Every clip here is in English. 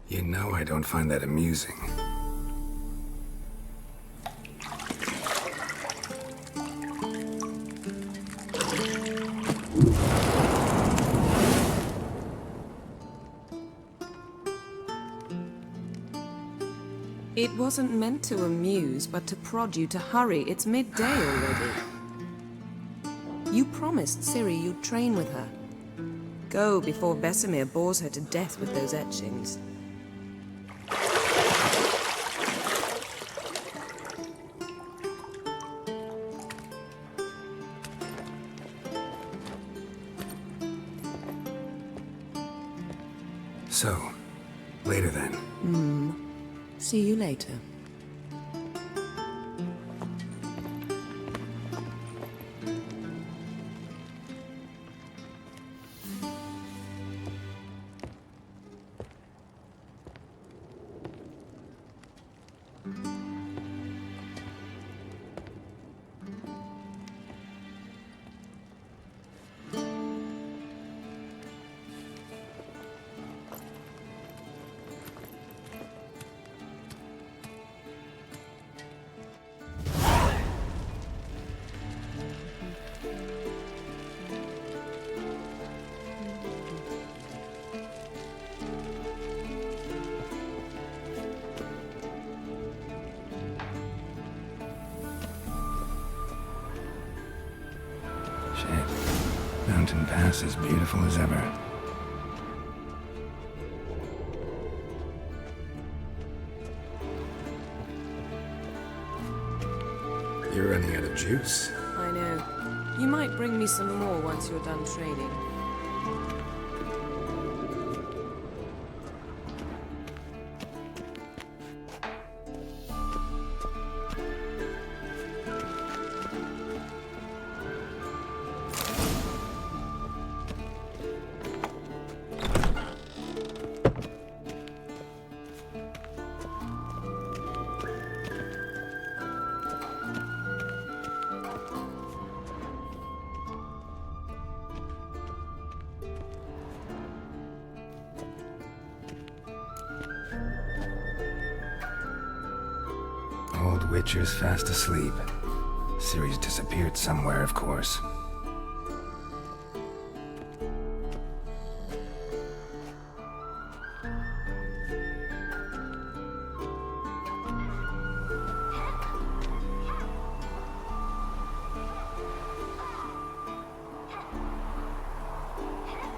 You know I don't find that amusing. It wasn't meant to amuse, but to prod you to hurry. It's midday already. You promised Ciri you'd train with her. Go before Vesemir bores her to death with those etchings. So, later then. See you later. Shit. Mountain Pass as beautiful as ever. You're running out of juice. I know. You might bring me some more once you're done training. Old Witcher's fast asleep. Ciri's disappeared somewhere, of course.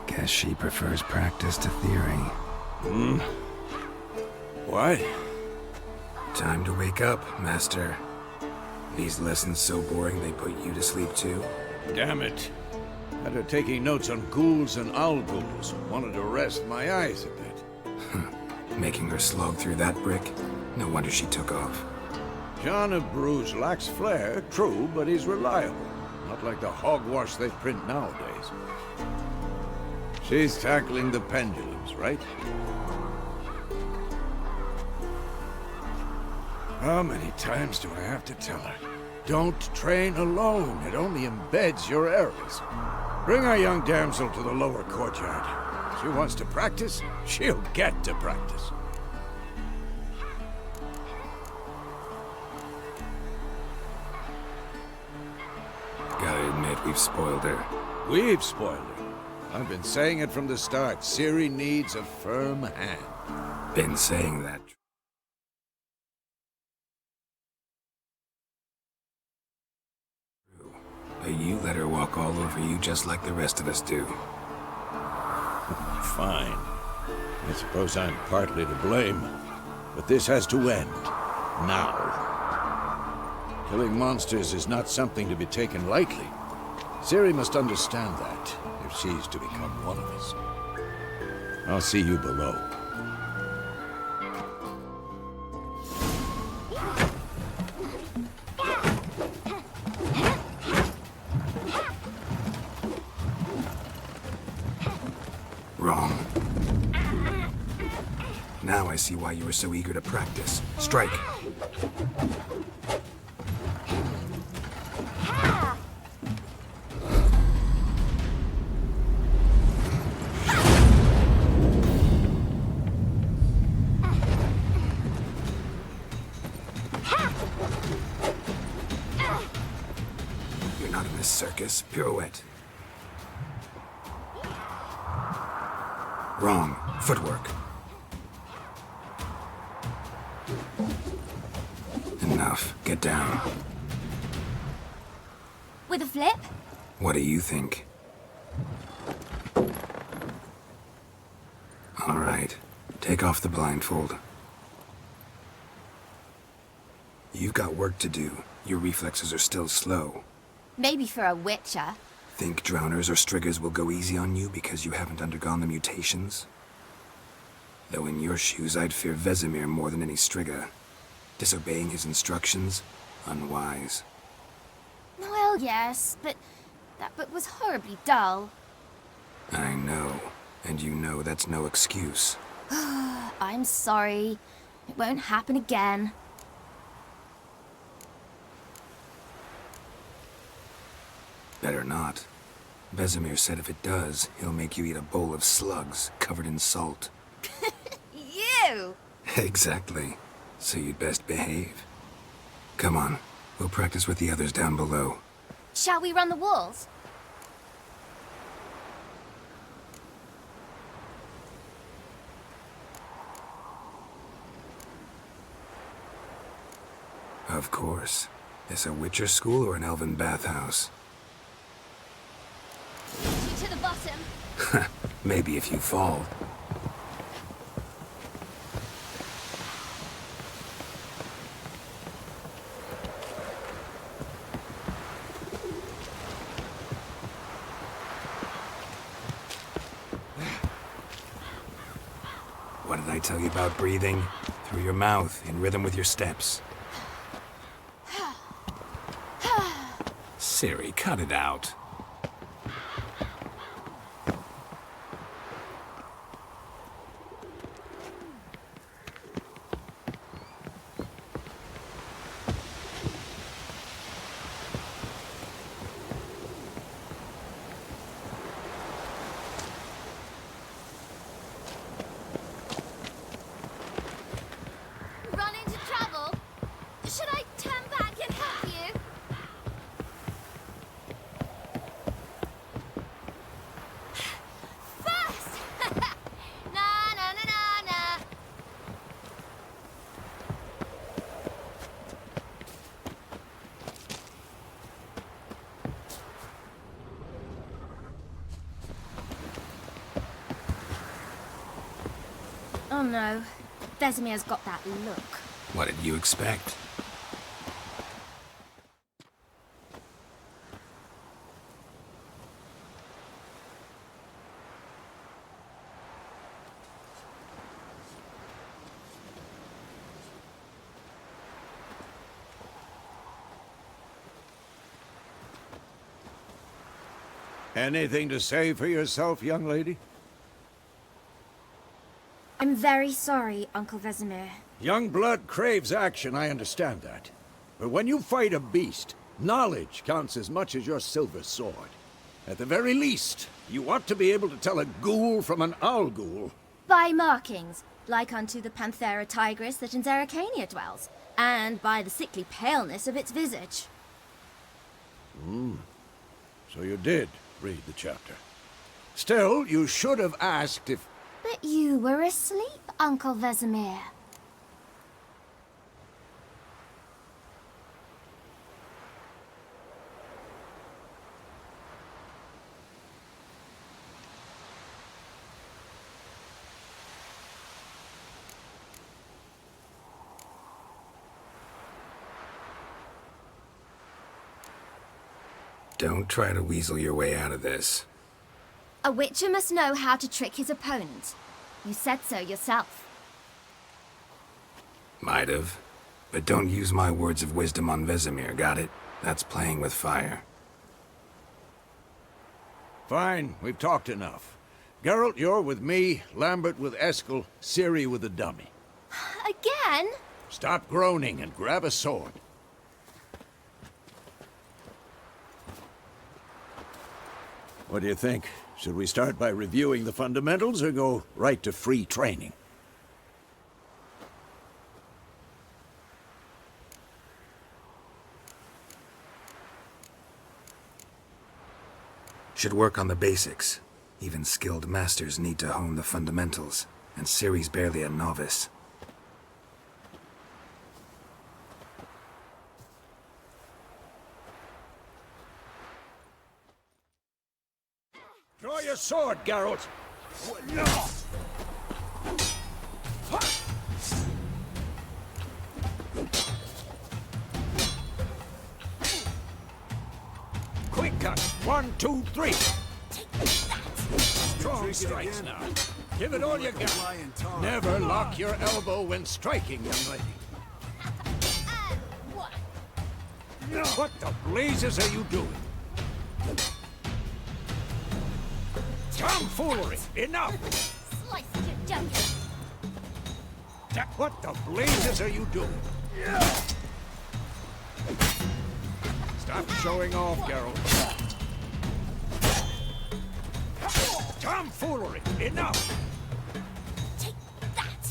Guess she prefers practice to theory. What? Time to wake up, Master. These lessons so boring they put you to sleep too? Damn it. Had her taking notes on ghouls and owl ghouls. Wanted to rest my eyes a bit. Making her slog through that brick? No wonder she took off. John of Bruges lacks flair, true, but he's reliable. Not like the hogwash they print nowadays. She's tackling the pendulums, right? How many times do I have to tell her? Don't train alone. It only embeds your errors. Bring our young damsel to the lower courtyard. She wants to practice, she'll get to practice. Gotta admit, we've spoiled her. We've spoiled her. I've been saying it from the start. Ciri needs a firm hand. Been saying that. But you let her walk all over you just like the rest of us do. Fine. I suppose I'm partly to blame. But this has to end. Now. Killing monsters is not something to be taken lightly. Ciri must understand that, if she's to become one of us. I'll see you below. I see why you were so eager to practice. Strike! You're not in this circus. Pirouette. Wrong. Footwork. Enough. Get down. With a flip? What do you think? All right. Take off the blindfold. You've got work to do. Your reflexes are still slow. Maybe for a witcher. Think drowners or striggers will go easy on you because you haven't undergone the mutations? Though in your shoes, I'd fear Vesemir more than any strigger. Disobeying his instructions? Unwise. Well, yes, but that book was horribly dull. I know. And you know that's no excuse. I'm sorry. It won't happen again. Better not. Vesemir said if it does, he'll make you eat a bowl of slugs covered in salt. You! Exactly. So you'd best behave. Come on. We'll practice with the others down below. Shall we run the walls? Of course. This a Witcher school or an elven bathhouse? To the bottom. Maybe if you fall. What did I tell you about breathing? Through your mouth, in rhythm with your steps. Siri, cut it out. Run into trouble? Should I turn back and help you? First! Na na na na na. Oh no. Vesemir's got that look. What did you expect? Anything to say for yourself, young lady? I'm very sorry, Uncle Vesemir. Young blood craves action, I understand that. But when you fight a beast, knowledge counts as much as your silver sword. At the very least, you ought to be able to tell a ghoul from an owl ghoul. By markings, like unto the Panthera tigris that in Zeracania dwells, and by the sickly paleness of its visage. So you did read the chapter. Still, you should have asked if... But you were asleep, Uncle Vesemir. Don't try to weasel your way out of this. A witcher must know how to trick his opponent. You said so yourself. Might have. But don't use my words of wisdom on Vesemir, got it? That's playing with fire. Fine, we've talked enough. Geralt, you're with me, Lambert with Eskel, Ciri with the dummy. Again? Stop groaning and grab a sword. What do you think? Should we start by reviewing the fundamentals or go right to free training? Should work on the basics. Even skilled masters need to hone the fundamentals, and Ciri's barely a novice. Draw your sword, Geralt! Quick cut! 1, 2, 3! Strong strikes now. Give it all you got. Never lock your elbow when striking, young lady. What the blazes are you doing? Tomfoolery! Enough! Slice your jungle. What the blazes are you doing? Stop showing off, Geralt. Tomfoolery! Enough! Take that.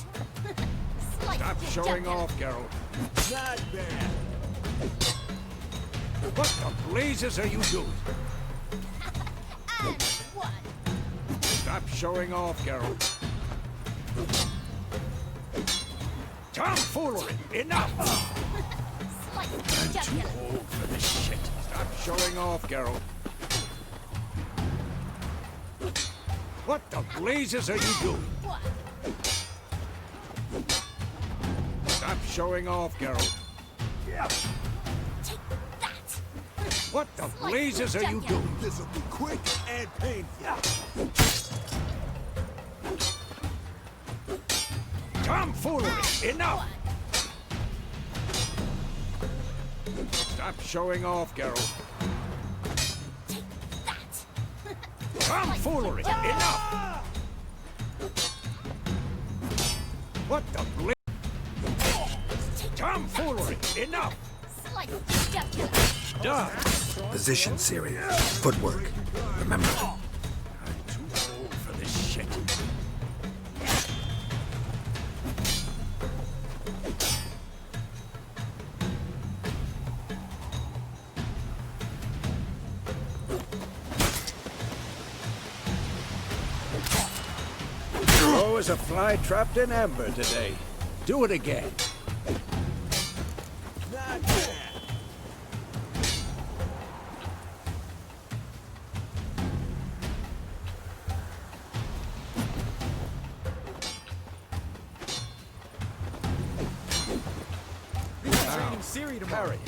Slice Stop your showing jungle. off, Geralt. Not bad. What the blazes are you doing? And one. Stop showing off, Geralt. Tomfoolery! Enough! Slice your I'm too jungle. old for this shit. Stop showing off, Geralt. What the blazes are you doing? One. Stop showing off, Geralt. Take that. What the blazes are you doing? This'll be quick and painful. Tomfoolery! Enough! Stop showing off, Geralt. That. Tomfoolery! Enough! What the bla... Tomfoolery! Enough! Slice your jugular. Done! Position, Ciri. Footwork. Remember. I'm too old for this shit. Oh, is a fly trapped in amber today. Do it again. Not bad. Training Ciri tomorrow. Parry.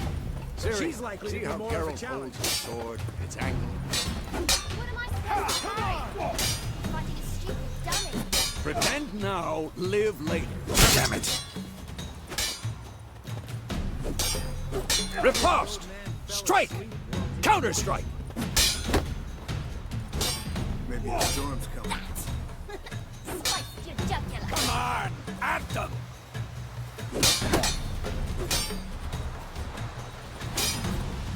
Ciri, She's likely to see be how more of a Geralt challenge. holds his sword, its angle. What am I supposed to do? Fighting a stupid dummy. Pretend now, live later. Damn it. Riposte! Strike! Counter-strike! Maybe the storm's coming. Slice your jugular. Come on! At them!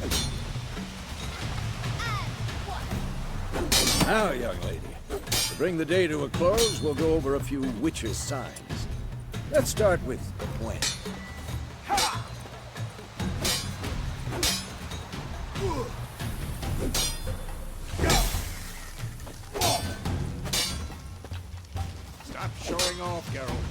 And one. Now, young lady, to bring the day to a close, we'll go over a few witches' signs. Let's start with Gwen. Stop showing off, Geralt.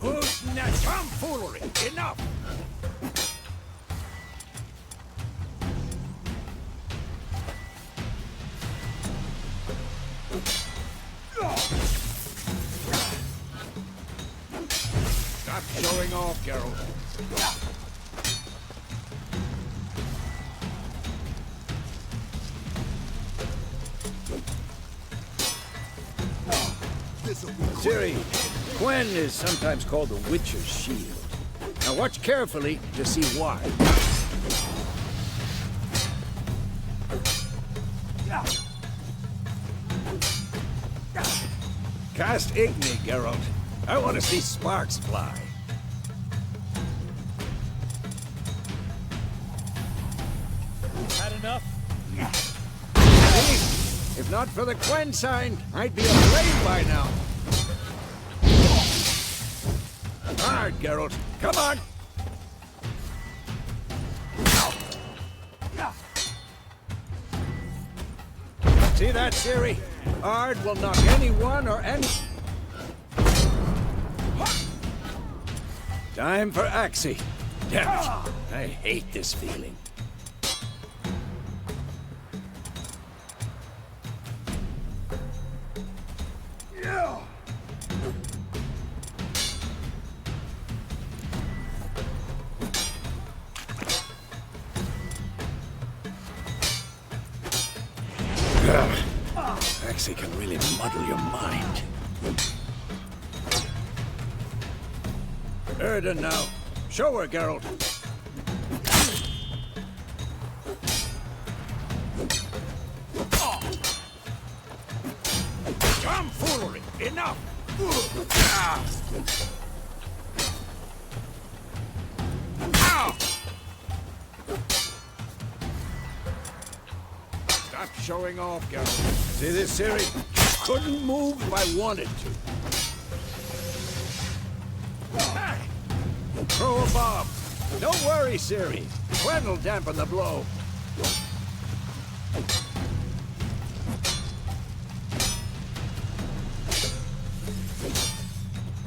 Who's that tomfoolery? Enough! Stop showing off, Geralt. This'll be quick. Ciri, Gwen is sometimes called the Witcher's shield. Now watch carefully to see why. Cast Igni, Geralt. I want to see sparks fly. Had enough? See? If not for the Quen sign, I'd be aflame by now. Hard, Geralt. Come on! See that, Ciri? Ard will knock anyone or any... Time for Axie. Damn it. I hate this feeling. Axie can really muddle your mind. Erden now. Show her, Geralt. Tomfoolery! Enough! Stop showing off, Geralt. See this, Ciri? Couldn't move if I wanted to. Throw a bomb. Don't worry, Ciri. Quen will dampen the blow.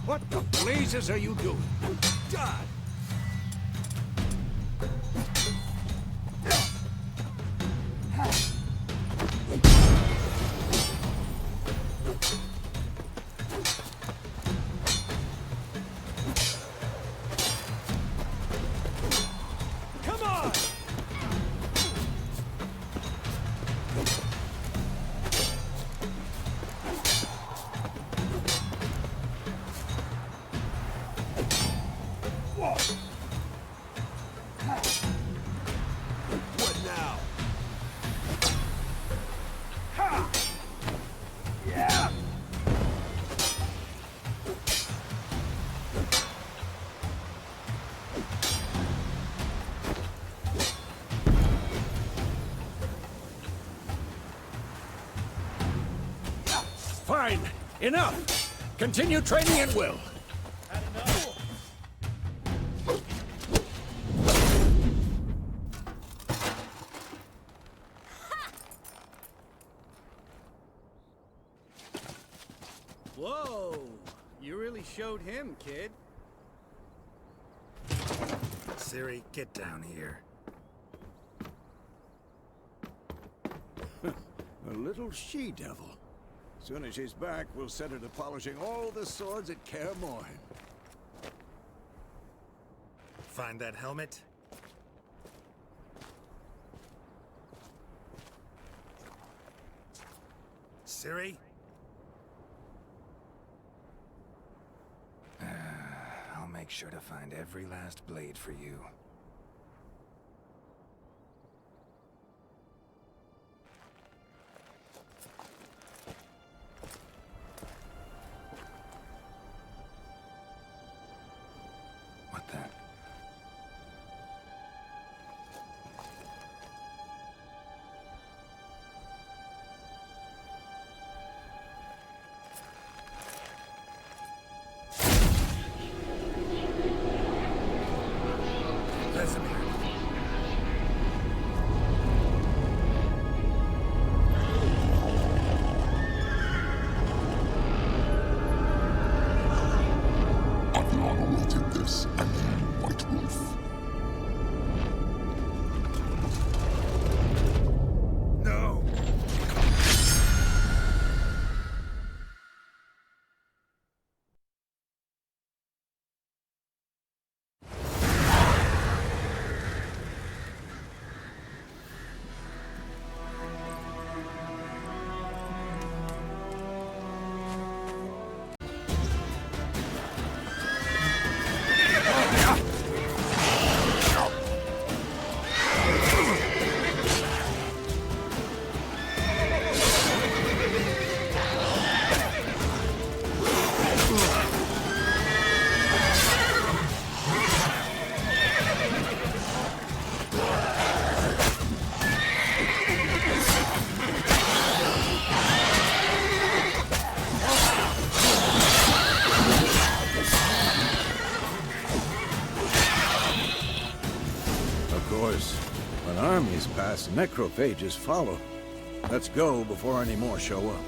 What the blazes are you doing? God! What now? Fine. Enough. Continue training at will. Had enough? Whoa! You really showed him, kid. Ciri, get down here. A little she-devil. Soon as she's back, we'll set her to polishing all the swords at Kaer Morhen. Find that helmet? Ciri? I'll make sure to find every last blade for you. What the? Necrophages follow. Let's go before any more show up.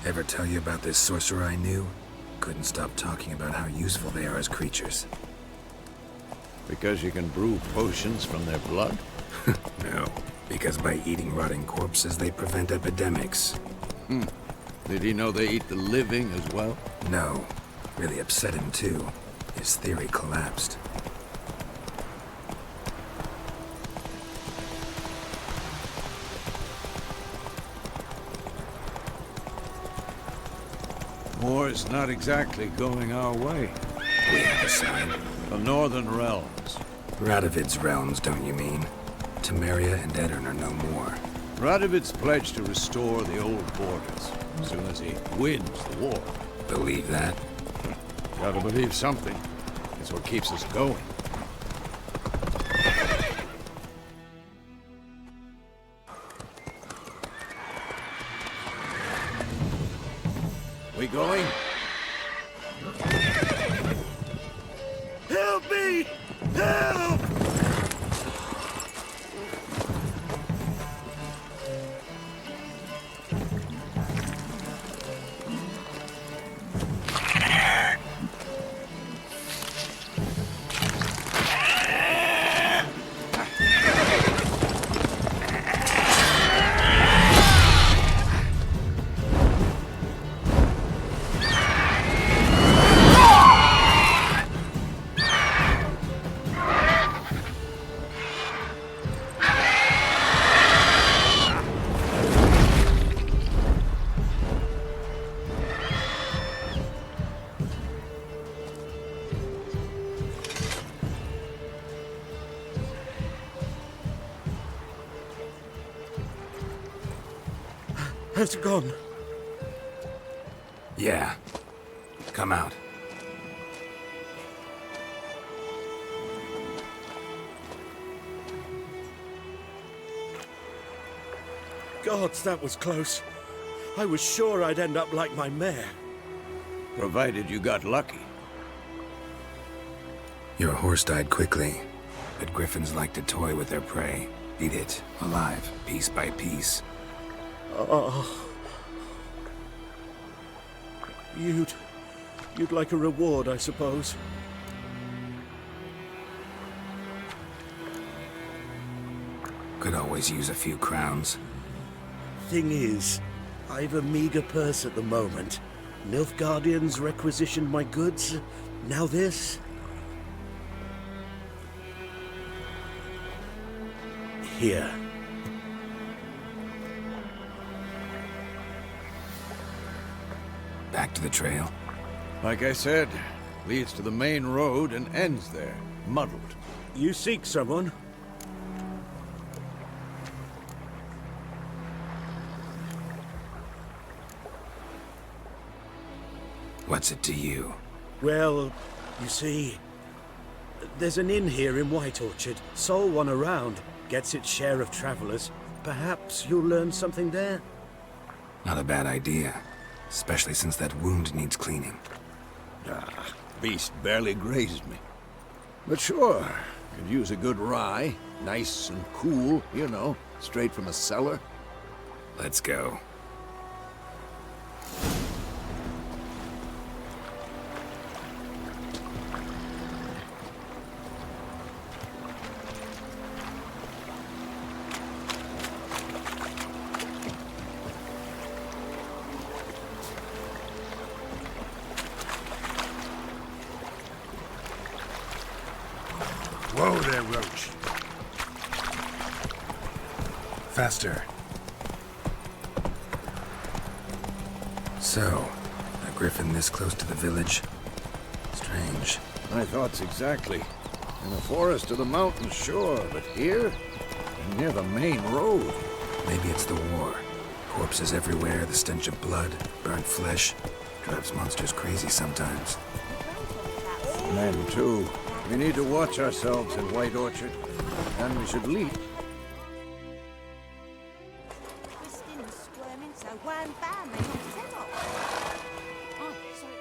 Ever tell you about this sorcerer I knew? Couldn't stop talking about how useful they are as creatures. Because you can brew potions from their blood? No, because by eating rotting corpses, they prevent epidemics. Did he know they eat the living as well? No, really upset him too. His theory collapsed. War's not exactly going our way. We have a sign. The Northern Realms. Radovid's realms, don't you mean? Temeria and Edirn are no more. Radovid's pledged to restore the old borders as soon as he wins the war. Believe that? Gotta believe something. It's what keeps us going. We going? Help me! Help! Has it gone? Yeah. Come out. Gods, that was close. I was sure I'd end up like my mare. Provided you got lucky. Your horse died quickly, but griffins like to toy with their prey. Eat it, alive, piece by piece. Oh. You'd like a reward, I suppose. Could always use a few crowns. Thing is, I've a meager purse at the moment. Nilfgaardians requisitioned my goods. Now this. Here. Back to the trail. Like I said, leads to the main road and ends there, muddled. You seek someone? What's it to you? Well, you see, there's an inn here in White Orchard. Sole one around. Gets its share of travelers. Perhaps you'll learn something there? Not a bad idea. Especially since that wound needs cleaning. Beast barely grazed me. But sure, could use a good rye. Nice and cool, you know, straight from a cellar. Let's go. Whoa there, Roach. Faster. So, a griffin this close to the village? Strange. My thoughts exactly. In the forest or the mountains, sure, but here? Near the main road. Maybe it's the war. Corpses everywhere, the stench of blood, burnt flesh. Drives monsters crazy sometimes. Men, too. We need to watch ourselves in White Orchard. And we should leave. Twisting and squirming so one bam and knocks him off. Oh, sorry.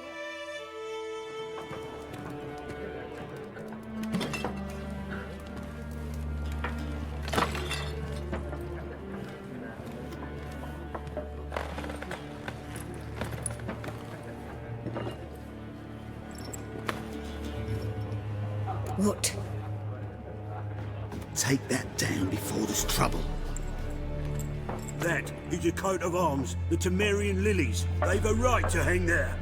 What? Take that down before there's trouble. That is a coat of arms, the Temerian lilies. They've a right to hang there.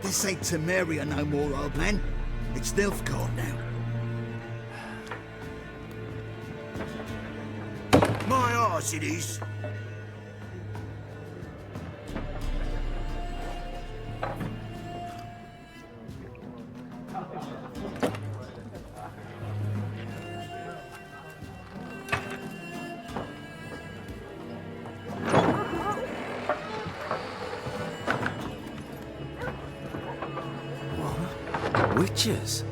This ain't Temeria no more, old man. It's Nilfgaard now. My arse it is. Witches?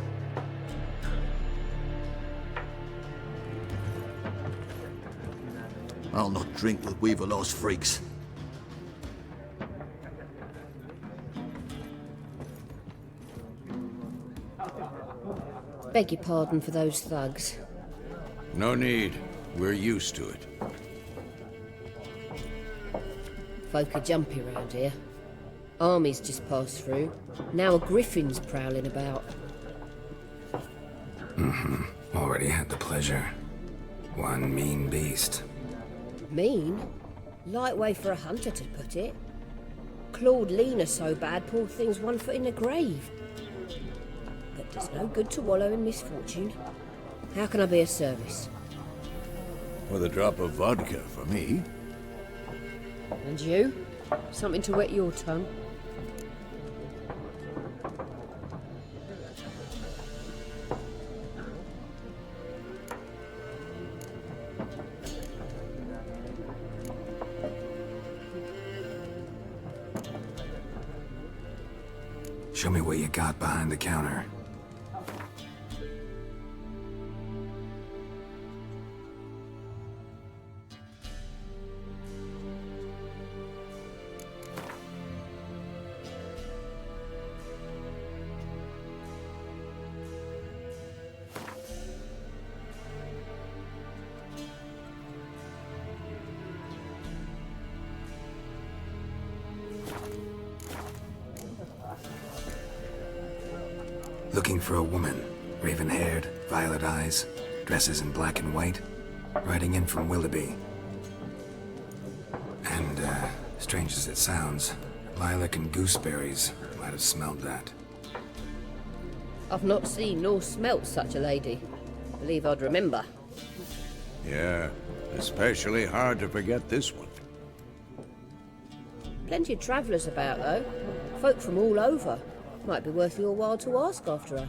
I'll not drink with Weaverlaw's freaks. Beg your pardon for those thugs. No need. We're used to it. Folk are jumpy round here. Armies just passed through. Now a griffin's prowling about. Already had the pleasure. One mean beast. Mean? Light way for a hunter to put it. Clawed Lena so bad, poor thing's 1 foot in the grave. But there's no good to wallow in misfortune. How can I be of service? With a drop of vodka for me. And you? Something to wet your tongue? Show me what you got behind the counter. Looking for a woman, raven-haired, violet eyes, dresses in black and white, riding in from Willoughby. And, strange as it sounds, lilac and gooseberries might have smelled that. I've not seen nor smelt such a lady. Believe I'd remember. Yeah, especially hard to forget this one. Plenty of travellers about, though. Folk from all over. Might be worth your while to ask after her.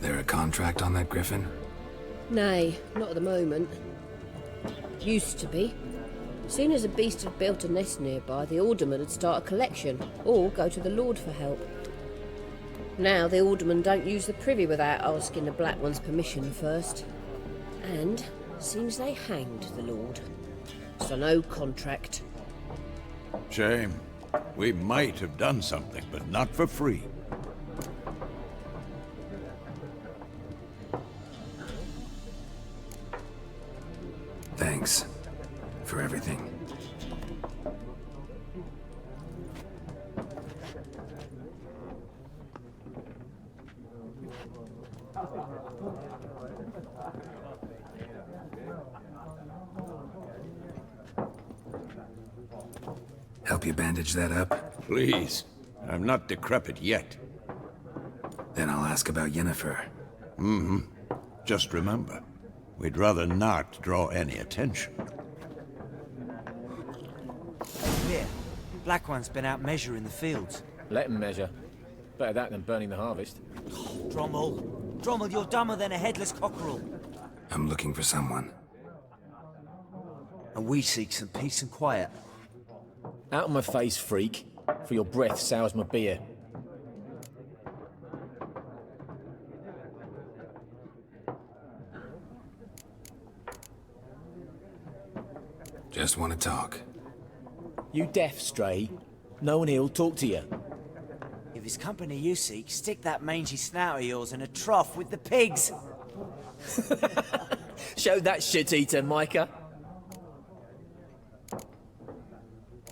There a contract on that griffin? Nay, not at the moment. Used to be. Soon as a beast had built a nest nearby, the alderman would start a collection, or go to the lord for help. Now the alderman don't use the privy without asking the black one's permission first. And seems they hanged the lord. So no contract. Shame. We might have done something, but not for free. Thanks for everything. help you bandage that up? Please. I'm not decrepit yet. Then I'll ask about Yennefer. Just remember, we'd rather not draw any attention. Here, Black One's been out measuring the fields. Let him measure. Better that than burning the harvest. Drommel, you're dumber than a headless cockerel. I'm looking for someone. And we seek some peace and quiet. Out of my face, freak. For your breath sours my beer. Just want to talk. You deaf, Stray? No one here'll talk to you. If it's company you seek, stick that mangy snout of yours in a trough with the pigs. Show that shit-eater, Micah.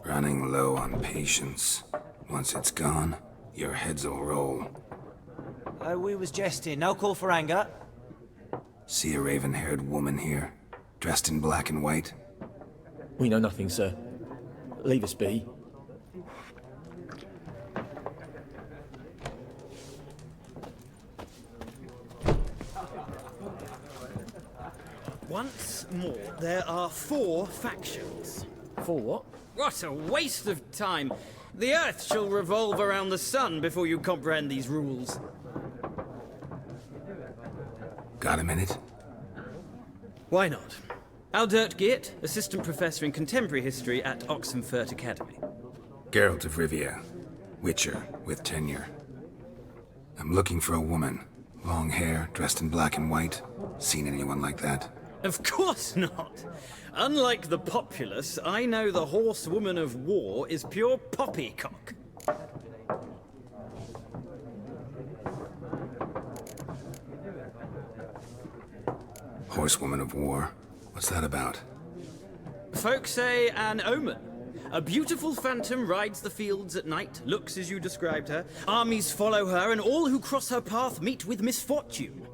Running low on patience. Once it's gone, your heads'll roll. Oh, we was jesting. No call for anger. See a raven-haired woman here, dressed in black and white? We know nothing, sir. Leave us be. Once more, there are 4 factions. For what? What a waste of time! The Earth shall revolve around the sun before you comprehend these rules. Got a minute? Why not? Aldert Geert, Assistant Professor in Contemporary History at Oxenfurt Academy. Geralt of Rivia, Witcher with tenure. I'm looking for a woman. Long hair, dressed in black and white. Seen anyone like that? Of course not! Unlike the populace, I know the horsewoman of war is pure poppycock. Horsewoman of war? What's that about? Folk say an omen. A beautiful phantom rides the fields at night, looks as you described her. Armies follow her, and all who cross her path meet with misfortune.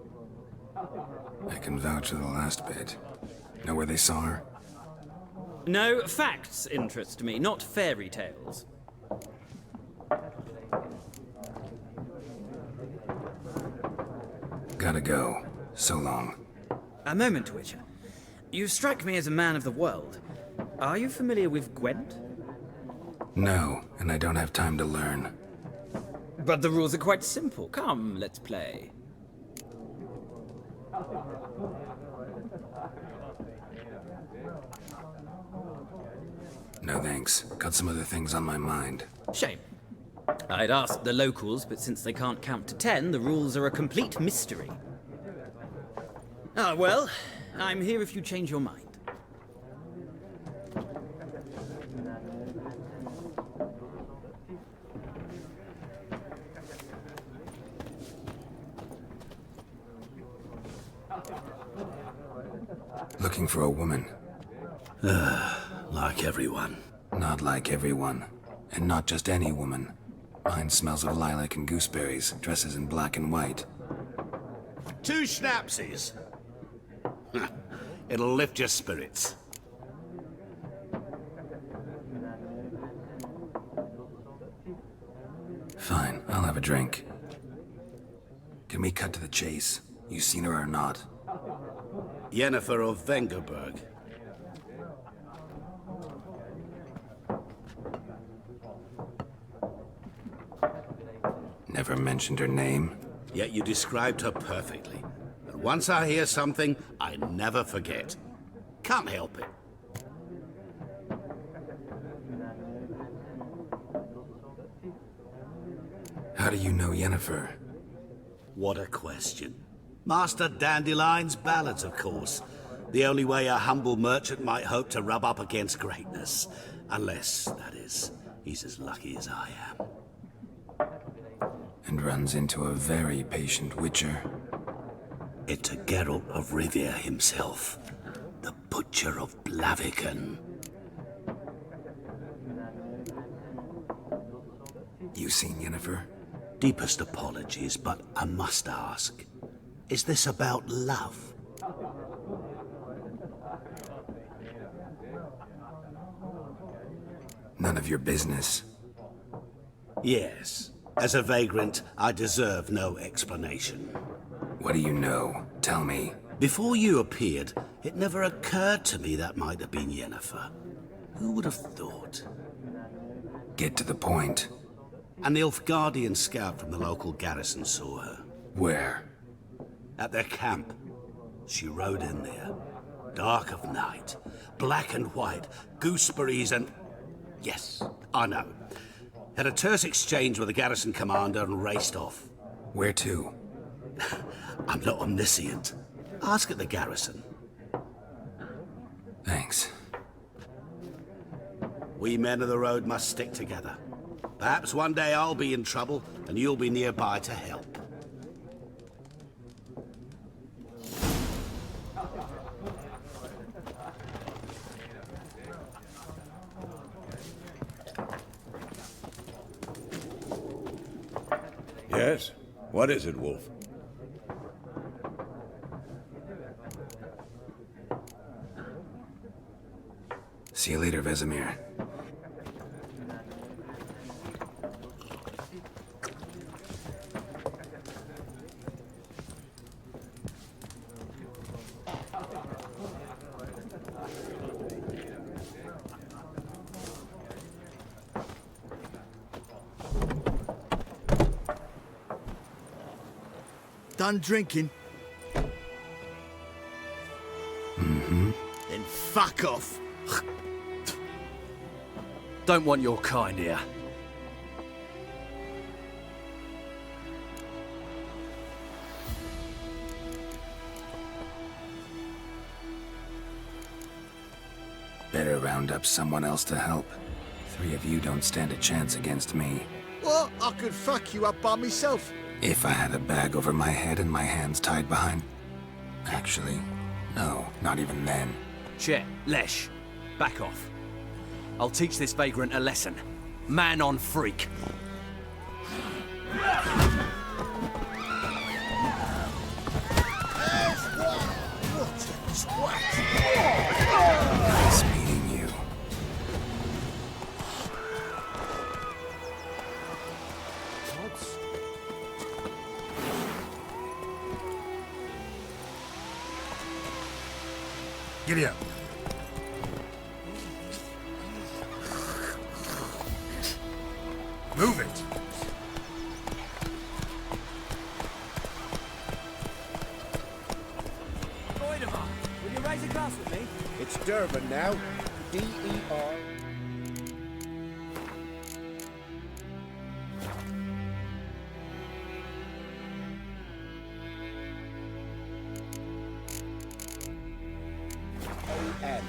I can vouch for the last bit. Know where they saw her? No, facts interest me, not fairy tales. Gotta go. So long. A moment, Witcher. You strike me as a man of the world. Are you familiar with Gwent? No, and I don't have time to learn. But the rules are quite simple. Come, let's play. No thanks. Got some other things on my mind. Shame. I'd asked the locals, but since they can't count to 10, the rules are a complete mystery. Ah, well, I'm here if you change your mind. Looking for a woman. Like everyone. Not like everyone. And not just any woman. Mine smells of lilac and gooseberries, dresses in black and white. 2 schnapsies. It'll lift your spirits. Fine, I'll have a drink. Can we cut to the chase? You seen her or not? Yennefer of Vengerberg. Never mentioned her name. Yet you described her perfectly. And once I hear something, I never forget. Can't help it. How do you know Yennefer? What a question. Master Dandelion's ballads, of course. The only way a humble merchant might hope to rub up against greatness. Unless, that is, he's as lucky as I am. And runs into a very patient Witcher. It's a Geralt of Rivia himself. The Butcher of Blaviken. You seen Yennefer? Deepest apologies, but I must ask. Is this about love? None of your business. Yes. As a vagrant, I deserve no explanation. What do you know? Tell me. Before you appeared, it never occurred to me that might have been Yennefer. Who would have thought? Get to the point. An Nilfgaardian scout from the local garrison saw her. Where? At their camp. She rode in there. Dark of night. Black and white. Gooseberries and... Yes, I know. Had a terse exchange with the garrison commander and raced off. Where to? I'm not omniscient. Ask at the garrison. Thanks. We men of the road must stick together. Perhaps one day I'll be in trouble and you'll be nearby to help. Yes? What is it, Wolf? See you later, Vesemir. Done drinking? Mm-hmm. Then fuck off. Don't want your kind here. Better round up someone else to help. 3 of you don't stand a chance against me. What? I could fuck you up by myself. If I had a bag over my head and my hands tied behind... Actually, no, not even then. Chet, Lesh, back off. I'll teach this vagrant a lesson. Man on freak. Nice meeting you. Giddy up. Move it. Voidemar, will you raise a glass with me? It's Durban now. D-E-R. A-N.